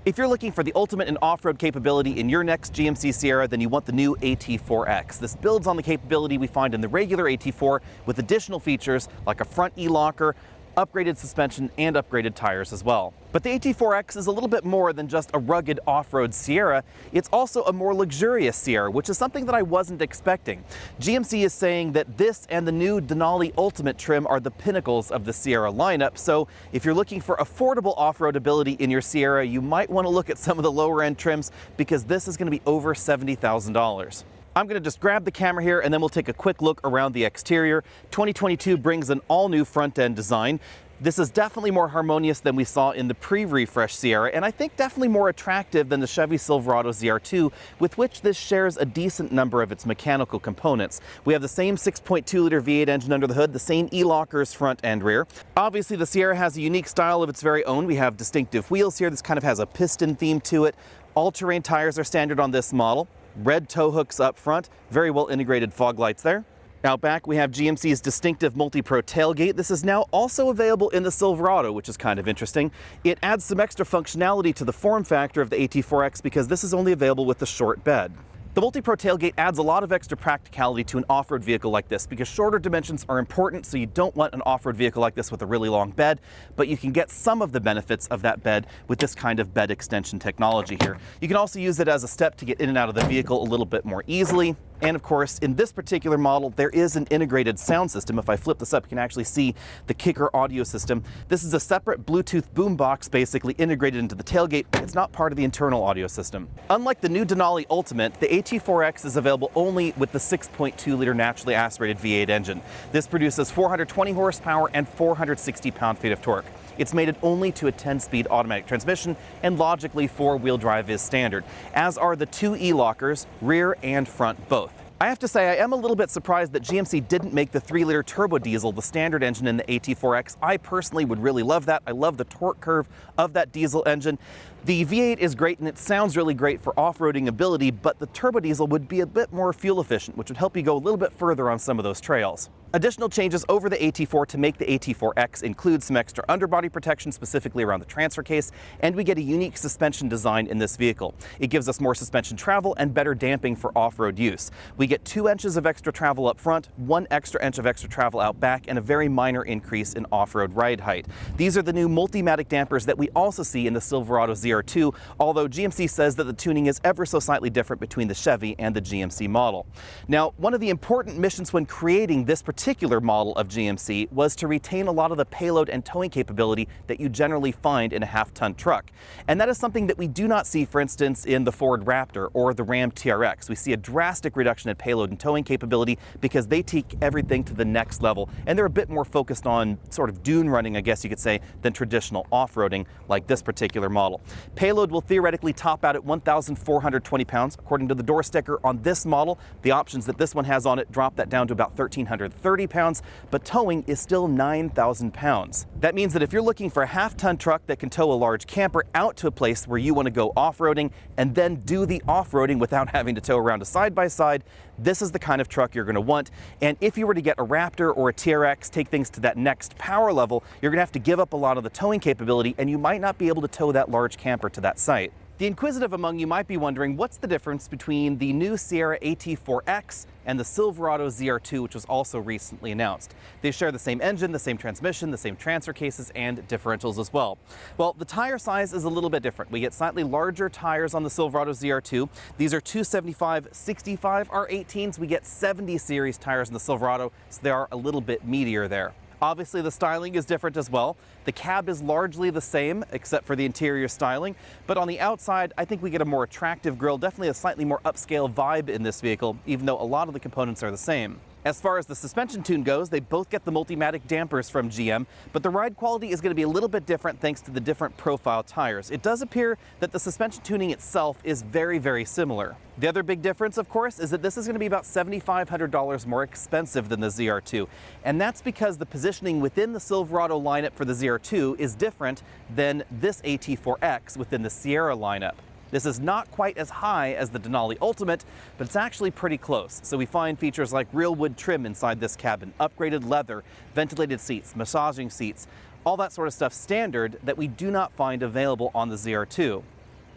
If you're looking for the ultimate in off-road capability in your next GMC Sierra, then you want the new AT4X. This builds on the capability we find in the regular AT4 with additional features like a front e-locker, upgraded suspension, and upgraded tires as well. But the AT4X is a little bit more than just a rugged off-road Sierra. It's also a more luxurious Sierra, which is something that I wasn't expecting. GMC is saying that this and the new Denali Ultimate trim are the pinnacles of the Sierra lineup, so if you're looking for affordable off-road ability in your Sierra, you might want to look at some of the lower-end trims because this is going to be over $70,000. I'm going to just grab the camera here and then we'll take a quick look around the exterior. 2022 brings an all-new front-end design. This is definitely more harmonious than we saw in the pre-refresh Sierra, and I think definitely more attractive than the Chevy Silverado ZR2, with which this shares a decent number of its mechanical components. We have the same 6.2-liter V8 engine under the hood, the same e-lockers front and rear. Obviously, the Sierra has a unique style of its very own. We have distinctive wheels here. This kind of has a piston theme to it. All-terrain tires are standard on this model. Red tow hooks up front, very well integrated fog lights there. Out back we have GMC's distinctive multi-pro tailgate. This is now also available in the Silverado, which is kind of interesting. It adds some extra functionality to the form factor of the AT4X because this is only available with the short bed. The multi-pro tailgate adds a lot of extra practicality to an off-road vehicle like this because shorter dimensions are important, so you don't want an off-road vehicle like this with a really long bed, but you can get some of the benefits of that bed with this kind of bed extension technology here. You can also use it as a step to get in and out of the vehicle a little bit more easily. And of course, in this particular model, there is an integrated sound system. If I flip this up, you can actually see the Kicker audio system. This is a separate Bluetooth boombox basically integrated into the tailgate. It's not part of the internal audio system. Unlike the new Denali Ultimate, the AT4X is available only with the 6.2-liter naturally aspirated V8 engine. This produces 420 horsepower and 460 pound-feet of torque. It's mated only to a 10-speed automatic transmission, and logically, four-wheel drive is standard, as are the two e-lockers, rear and front both. I have to say, I am a little bit surprised that GMC didn't make the 3-liter turbo diesel the standard engine in the AT4X. I personally would really love that. I love the torque curve of that diesel engine. The V8 is great and it sounds really great for off-roading ability, but the turbo diesel would be a bit more fuel efficient, which would help you go a little bit further on some of those trails. Additional changes over the AT4 to make the AT4X include some extra underbody protection, specifically around the transfer case, and we get a unique suspension design in this vehicle. It gives us more suspension travel and better damping for off-road use. We get 2 inches of extra travel up front, 1 extra inch of extra travel out back, and a very minor increase in off-road ride height. These are the new Multimatic dampers that we also see in the Silverado ZR2, although GMC says that the tuning is ever so slightly different between the Chevy and the GMC model. Now, one of the important missions when creating this particular model of GMC was to retain a lot of the payload and towing capability that you generally find in a half-ton truck. And that is something that we do not see, for instance, in the Ford Raptor or the Ram TRX. We see a drastic reduction in payload and towing capability because they take everything to the next level, and they're a bit more focused on sort of dune running, I guess you could say, than traditional off-roading like this particular model. Payload will theoretically top out at 1,420 pounds. According to the door sticker on this model, the options that this one has on it drop that down to about 1,330 pounds, but towing is still 9,000 pounds. That means that if you're looking for a half-ton truck that can tow a large camper out to a place where you want to go off-roading and then do the off-roading without having to tow around a side-by-side, this is the kind of truck you're going to want. And if you were to get a Raptor or a TRX, take things to that next power level, you're going to have to give up a lot of the towing capability, and you might not be able to tow that large camper to that site. The inquisitive among you might be wondering, what's the difference between the new Sierra AT4X and the Silverado ZR2, which was also recently announced? They share the same engine, the same transmission, the same transfer cases, and differentials as well. Well, the tire size is a little bit different. We get slightly larger tires on the Silverado ZR2. These are 275/65 R18s. We get 70 series tires in the Silverado, so they are a little bit meatier there. Obviously, the styling is different as well. The cab is largely the same, except for the interior styling. But on the outside, I think we get a more attractive grille, definitely a slightly more upscale vibe in this vehicle, even though a lot of the components are the same. As far as the suspension tune goes, they both get the Multimatic dampers from GM, but the ride quality is going to be a little bit different thanks to the different profile tires. It does appear that the suspension tuning itself is very, very similar. The other big difference, of course, is that this is going to be about $7,500 more expensive than the ZR2, and that's because the positioning within the Silverado lineup for the ZR2 is different than this AT4X within the Sierra lineup. This is not quite as high as the Denali Ultimate, but it's actually pretty close. So we find features like real wood trim inside this cabin, upgraded leather, ventilated seats, massaging seats, all that sort of stuff standard that we do not find available on the ZR2.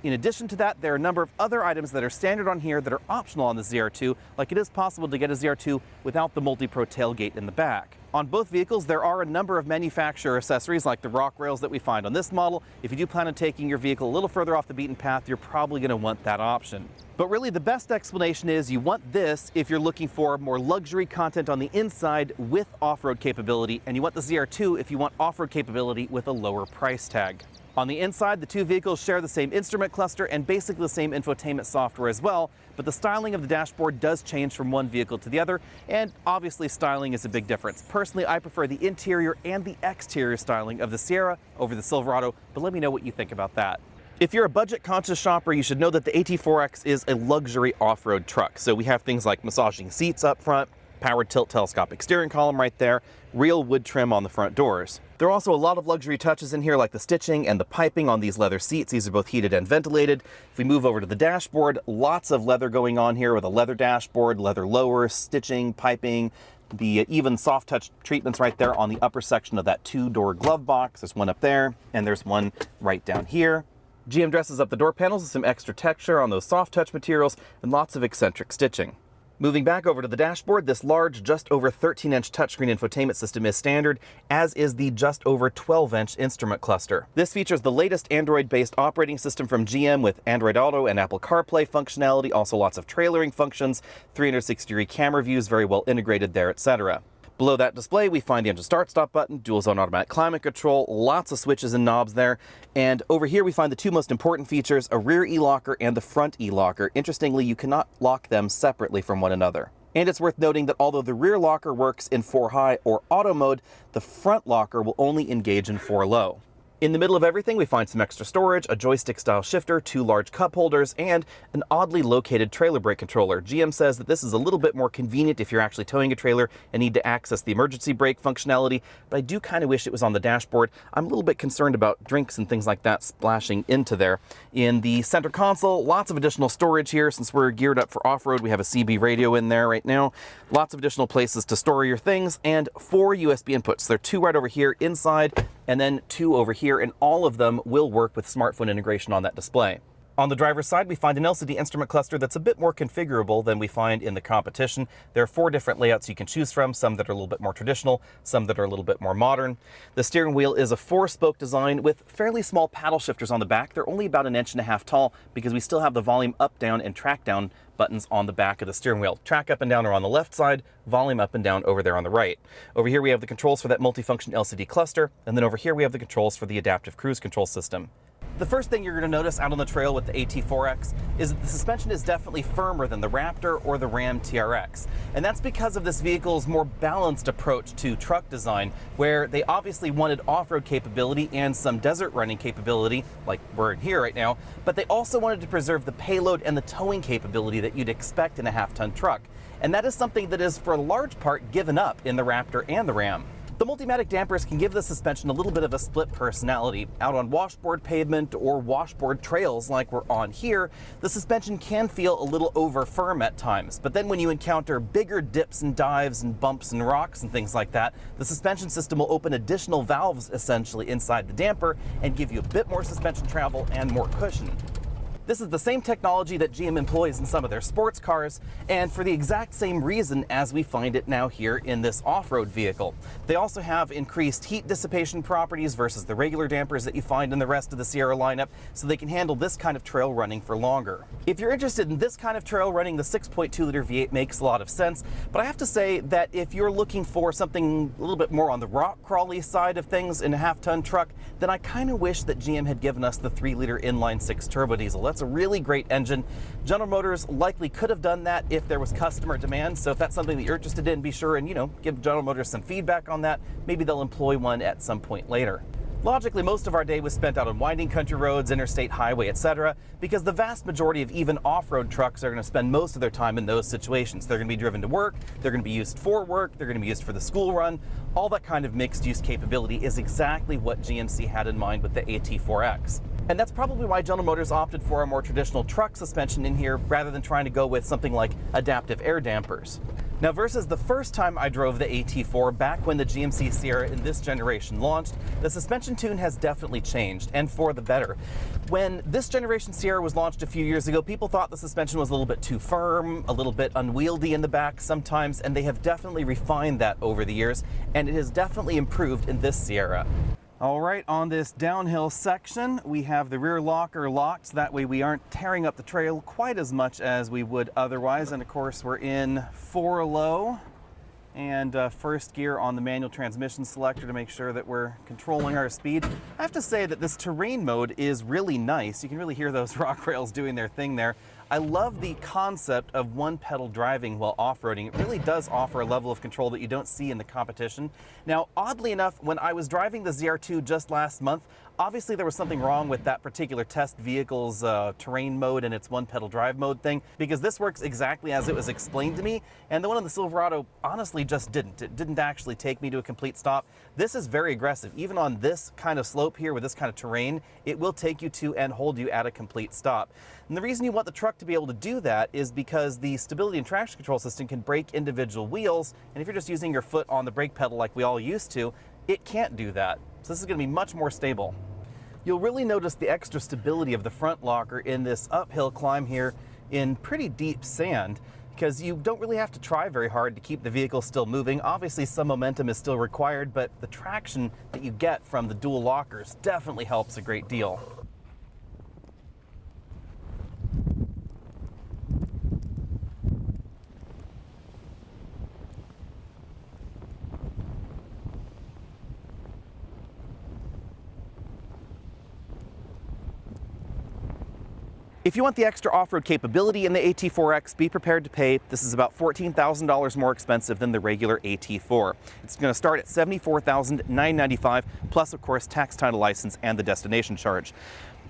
In addition to that, there are a number of other items that are standard on here that are optional on the ZR2, like it is possible to get a ZR2 without the multi-pro tailgate in the back. On both vehicles, there are a number of manufacturer accessories like the rock rails that we find on this model. If you do plan on taking your vehicle a little further off the beaten path, you're probably going to want that option. But really the best explanation is you want this if you're looking for more luxury content on the inside with off-road capability, and you want the ZR2 if you want off-road capability with a lower price tag. On the inside, the two vehicles share the same instrument cluster and basically the same infotainment software as well, but the styling of the dashboard does change from one vehicle to the other, and obviously styling is a big difference. Personally, I prefer the interior and the exterior styling of the Sierra over the Silverado, but let me know what you think about that. If you're a budget-conscious shopper, you should know that the AT4X is a luxury off-road truck. So we have things like massaging seats up front, powered tilt telescopic steering column right there, real wood trim on the front doors. There are also a lot of luxury touches in here, like the stitching and the piping on these leather seats. These are both heated and ventilated. If we move over to the dashboard, lots of leather going on here with a leather dashboard, leather lower, stitching, piping, the even soft touch treatments right there on the upper section of that two-door glove box. There's one up there, and there's one right down here. GM dresses up the door panels with some extra texture on those soft touch materials and lots of eccentric stitching. Moving back over to the dashboard, this large, just over 13-inch touchscreen infotainment system is standard, as is the just over 12-inch instrument cluster. This features the latest Android-based operating system from GM with Android Auto and Apple CarPlay functionality, also lots of trailering functions, 360-degree camera views very well integrated there, etc. Below that display, we find the engine start-stop button, dual-zone automatic climate control, lots of switches and knobs there. And over here, we find the two most important features, a rear e-locker and the front e-locker. Interestingly, you cannot lock them separately from one another. And it's worth noting that although the rear locker works in 4-high or auto mode, the front locker will only engage in 4-low. In the middle of everything, we find some extra storage, a joystick-style shifter, two large cup holders, and an oddly located trailer brake controller. GM says that this is a little bit more convenient if you're actually towing a trailer and need to access the emergency brake functionality, but I do kind of wish it was on the dashboard. I'm a little bit concerned about drinks and things like that splashing into there. In the center console, lots of additional storage here. Since we're geared up for off-road, we have a CB radio in there right now. Lots of additional places to store your things, and 4 USB inputs. There are 2 right over here inside, and then 2 over here, and all of them will work with smartphone integration on that display. On the driver's side, we find an LCD instrument cluster that's a bit more configurable than we find in the competition. There are 4 different layouts you can choose from, some that are a little bit more traditional, some that are a little bit more modern. The steering wheel is a 4-spoke design with fairly small paddle shifters on the back. They're only about 1.5 inches tall because we still have the volume up, down, and track down buttons on the back of the steering wheel. Track up and down are on the left side, volume up and down over there on the right. Over here we have the controls for that multifunction LCD cluster, and then over here we have the controls for the adaptive cruise control system. The first thing you're going to notice out on the trail with the AT4X is that the suspension is definitely firmer than the Raptor or the Ram TRX. And that's because of this vehicle's more balanced approach to truck design, where they obviously wanted off-road capability and some desert running capability, like we're in here right now, but they also wanted to preserve the payload and the towing capability that you'd expect in a half-ton truck. And that is something that is, for a large part, given up in the Raptor and the Ram. The Multimatic dampers can give the suspension a little bit of a split personality. Out on washboard pavement or washboard trails like we're on here, the suspension can feel a little over firm at times. But then when you encounter bigger dips and dives and bumps and rocks and things like that, the suspension system will open additional valves essentially inside the damper and give you a bit more suspension travel and more cushion. This is the same technology that GM employs in some of their sports cars, and for the exact same reason as we find it now here in this off-road vehicle. They also have increased heat dissipation properties versus the regular dampers that you find in the rest of the Sierra lineup, so they can handle this kind of trail running for longer. If you're interested in this kind of trail running, the 6.2-liter V8 makes a lot of sense, but I have to say that if you're looking for something a little bit more on the rock crawly side of things in a half-ton truck, then I kind of wish that GM had given us the 3-liter inline-6 turbo diesel. That's a really great engine. General Motors likely could have done that if there was customer demand, so if that's something that you're interested in, be sure and, give General Motors some feedback on that. Maybe they'll employ one at some point later. Logically, most of our day was spent out on winding country roads, interstate highway, etc., because the vast majority of even off-road trucks are going to spend most of their time in those situations. They're going to be driven to work, they're going to be used for work, they're going to be used for the school run. All that kind of mixed-use capability is exactly what GMC had in mind with the AT4X. And that's probably why General Motors opted for a more traditional truck suspension in here rather than trying to go with something like adaptive air dampers. Now versus the first time I drove the AT4 back when the GMC Sierra in this generation launched, the suspension tune has definitely changed, and for the better. When this generation Sierra was launched a few years ago, people thought the suspension was a little bit too firm, a little bit unwieldy in the back sometimes, and they have definitely refined that over the years, and it has definitely improved in this Sierra. All right, on this downhill section, we have the rear locker locked, so that way we aren't tearing up the trail quite as much as we would otherwise. And of course, we're in 4 low and first gear on the manual transmission selector to make sure that we're controlling our speed. I have to say that this terrain mode is really nice. You can really hear those rock rails doing their thing there. I love the concept of one pedal driving while off-roading. It really does offer a level of control that you don't see in the competition. Now, oddly enough, when I was driving the ZR2 just last month, obviously there was something wrong with that particular test vehicle's terrain mode and its one pedal drive mode thing, because this works exactly as it was explained to me, and the one on the Silverado honestly just didn't. It didn't actually take me to a complete stop. This is very aggressive. Even on this kind of slope here with this kind of terrain, it will take you to and hold you at a complete stop. And the reason you want the truck to be able to do that is because the stability and traction control system can brake individual wheels, and if you're just using your foot on the brake pedal like we all used to, it can't do that. So this is going to be much more stable. You'll really notice the extra stability of the front locker in this uphill climb here in pretty deep sand, because you don't really have to try very hard to keep the vehicle still moving. Obviously some momentum is still required, but the traction that you get from the dual lockers definitely helps a great deal. If you want the extra off-road capability in the AT4X, be prepared to pay. This is about $14,000 more expensive than the regular AT4. It's going to start at $74,995, plus of course tax, title, license, and the destination charge.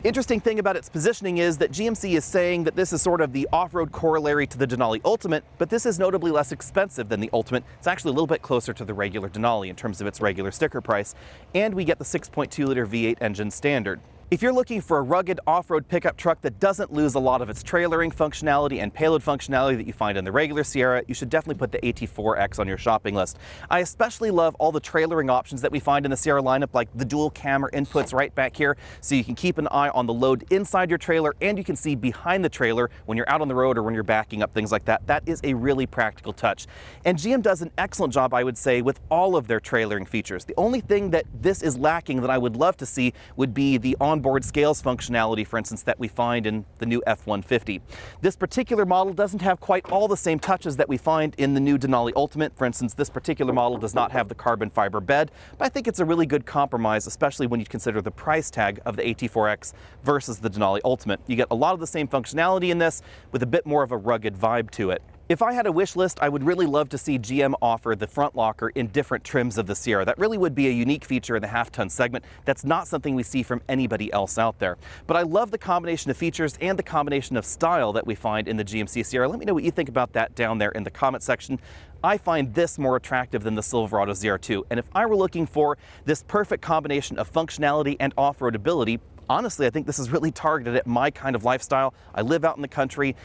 Interesting thing about its positioning is that GMC is saying that this is sort of the off-road corollary to the Denali Ultimate, but this is notably less expensive than the Ultimate. It's actually a little bit closer to the regular Denali in terms of its regular sticker price, and we get the 6.2-liter V8 engine standard. If you're looking for a rugged off-road pickup truck that doesn't lose a lot of its trailering functionality and payload functionality that you find in the regular Sierra, you should definitely put the AT4X on your shopping list. I especially love all the trailering options that we find in the Sierra lineup, like the dual camera inputs right back here, so you can keep an eye on the load inside your trailer, and you can see behind the trailer when you're out on the road or when you're backing up, things like that. That is a really practical touch. And GM does an excellent job, I would say, with all of their trailering features. The only thing that this is lacking that I would love to see would be the onboard scales functionality, for instance, that we find in the new F-150. This particular model doesn't have quite all the same touches that we find in the new Denali Ultimate. For instance, this particular model does not have the carbon fiber bed, but I think it's a really good compromise, especially when you consider the price tag of the AT4X versus the Denali Ultimate. You get a lot of the same functionality in this with a bit more of a rugged vibe to it. If I had a wish list, I would really love to see GM offer the front locker in different trims of the Sierra. That really would be a unique feature in the half-ton segment. That's not something we see from anybody else out there. But I love the combination of features and the combination of style that we find in the GMC Sierra. Let me know what you think about that down there in the comment section. I find this more attractive than the Silverado ZR2. And if I were looking for this perfect combination of functionality and off-road ability, honestly, I think this is really targeted at my kind of lifestyle. I live out in the country,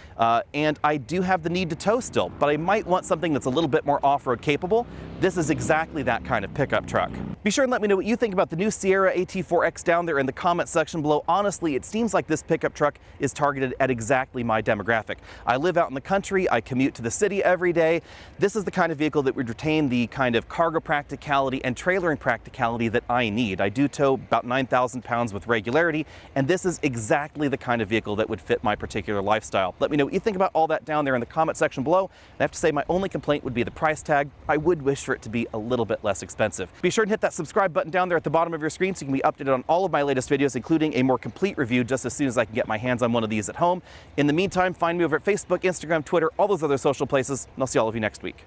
and I do have the need to tow still, but I might want something that's a little bit more off-road capable. This is exactly that kind of pickup truck. Be sure and let me know what you think about the new Sierra AT4X down there in the comment section below. Honestly, it seems like this pickup truck is targeted at exactly my demographic. I live out in the country, I commute to the city every day. This is the kind of vehicle that would retain the kind of cargo practicality and trailering practicality that I need. I do tow about 9,000 pounds with regularity, and this is exactly the kind of vehicle that would fit my particular lifestyle. Let me know what you think about all that down there in the comment section below. And I have to say, my only complaint would be the price tag. I would wish for it to be a little bit less expensive. Be sure and hit that subscribe button down there at the bottom of your screen so you can be updated on all of my latest videos, including a more complete review just as soon as I can get my hands on one of these at home. In the meantime, find me over at Facebook, Instagram, Twitter, all those other social places, and I'll see all of you next week.